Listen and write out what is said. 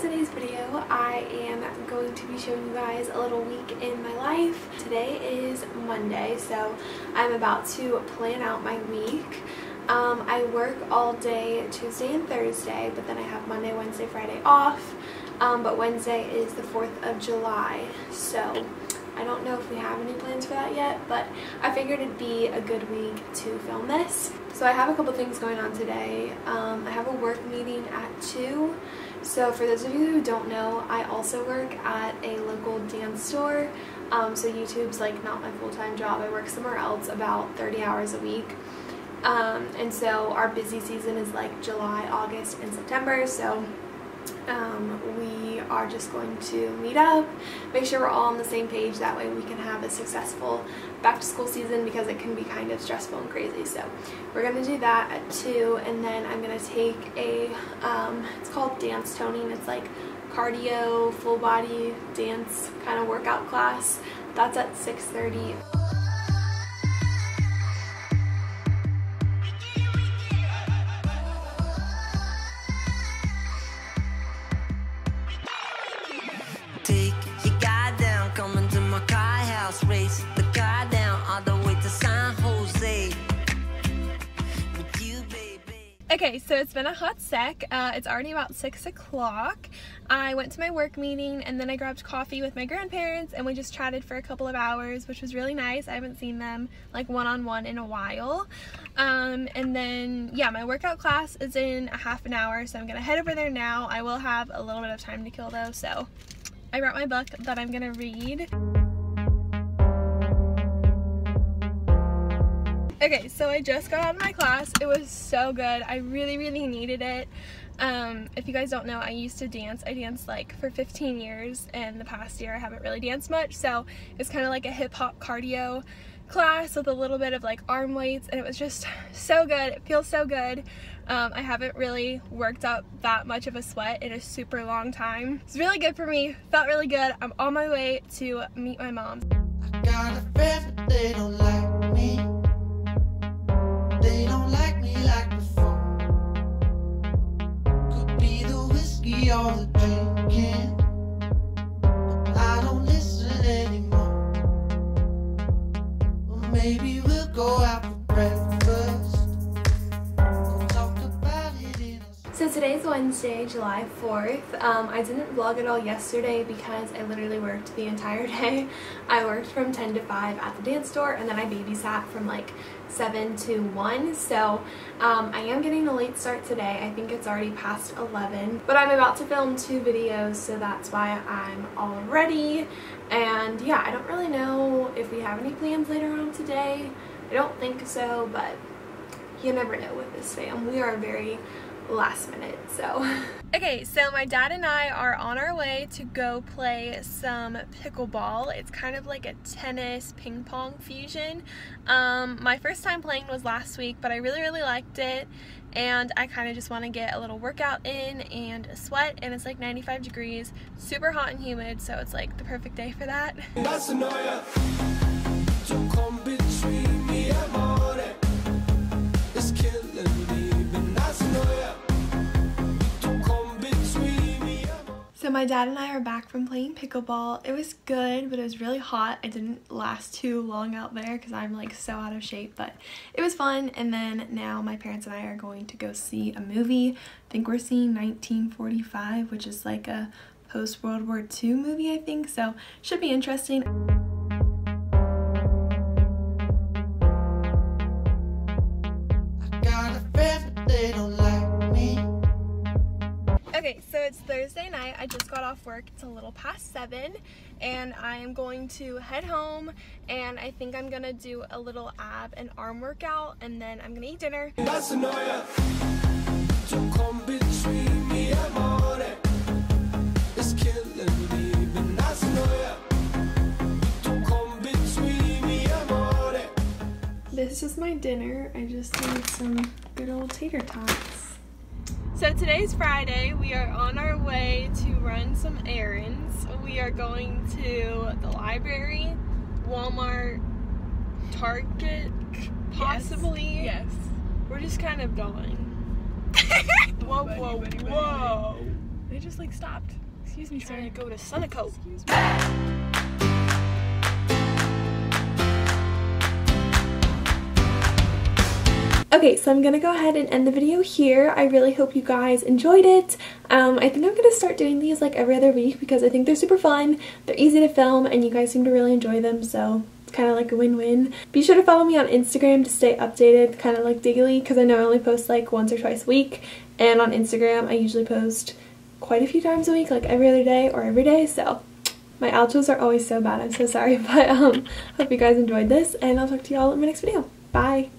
today's video, I am going to be showing you guys a little week in my life. Today is Monday, so I'm about to plan out my week. I work all day Tuesday and Thursday, but then I have Monday, Wednesday, Friday off. But Wednesday is the 4th of July, so I don't know if we have any plans for that yet, but I figured it'd be a good week to film this. So I have a couple things going on today. I have a work meeting at 2. So for those of you who don't know, I also work at a local dance store. So YouTube's like not my full-time job. I work somewhere else about 30 hours a week. And so our busy season is like July, August, and September. So we are just going to meet up, make sure we're all on the same page, that way we can have a successful back to school season, because it can be kind of stressful and crazy. So we're going to do that at 2, and then I'm going to take a it's called dance toning. It's like cardio, full body dance kind of workout class. That's at 6:30. Take your guy down, come into my car house, race the car down all the way to San Jose with you, baby. Okay, so it's been a hot sec. It's already about 6 o'clock. I went to my work meeting and then I grabbed coffee with my grandparents and we just chatted for a couple of hours, which was really nice. I haven't seen them like one-on-one in a while. And then yeah, my workout class is in a half an hour, so I'm gonna head over there now. I will have a little bit of time to kill though, so I brought my book that I'm gonna read. Okay, so I just got out of my class. It was so good. I really needed it. If you guys don't know, I used to dance. I danced like for 15 years, and the past year I haven't really danced much, so it's kind of like a hip-hop cardio class with a little bit of like arm weights, and it was just so good. It feels so good. I haven't really worked up that much of a sweat in a super long time. It's really good for me. Felt really good. I'm on my way to meet my mom. I got a friend, but they don't like me. They don't like me like before. Could be the whiskey or the drinking, but I don't listen anymore. Well, maybe we'll go out for breakfast. We'll talk about it in a... So today's Wednesday, July 4th. I didn't vlog at all yesterday because I literally worked the entire day. I worked from 10 to 5 at the dance store, and then I babysat from like 7 to 1. So I am getting a late start today. I think it's already past 11, but I'm about to film 2 videos, so that's why I'm all ready. And yeah, I don't really know if we have any plans later on today. I don't think so, but you never know with this fam. We are very last minute, so. Okay, so my dad and I are on our way to go play some pickleball. It's kind of like a tennis ping pong fusion. My first time playing was last week, but I really liked it, and I kind of just want to get a little workout in and a sweat, and it's like 95 degrees, super hot and humid, so it's like the perfect day for that. So my dad and I are back from playing pickleball. It was good, but it was really hot. I didn't last too long out there because I'm like so out of shape, but it was fun. And then now my parents and I are going to go see a movie. I think we're seeing 1945, which is like a post-World War II movie, I think, so should be interesting. I got a friend, but they don't like me. Okay, so it's Thursday night. I just got off work. It's a little past 7, and I am going to head home, and I think I'm gonna do a little ab and arm workout, and then I'm gonna eat dinner. This is my dinner. I just made some good old tater tots. So today's Friday. We are on our way to run some errands. We are going to the library, Walmart, Target, possibly. Yes. We're just kind of going. Whoa, whoa, whoa. It just like stopped. Excuse me, sir. Trying to go to Sunoco. Excuse me. Okay, so I'm gonna go ahead and end the video here. I really hope you guys enjoyed it. I think I'm gonna start doing these like every other week because I think they're super fun. They're easy to film and you guys seem to really enjoy them, so it's kind of like a win-win. Be sure to follow me on Instagram to stay updated kind of like daily, because I know I only post like once or twice a week, and on Instagram I usually post quite a few times a week, like every other day or every day. So my outros are always so bad, I'm so sorry, but hope you guys enjoyed this, and I'll talk to you all in my next video. Bye!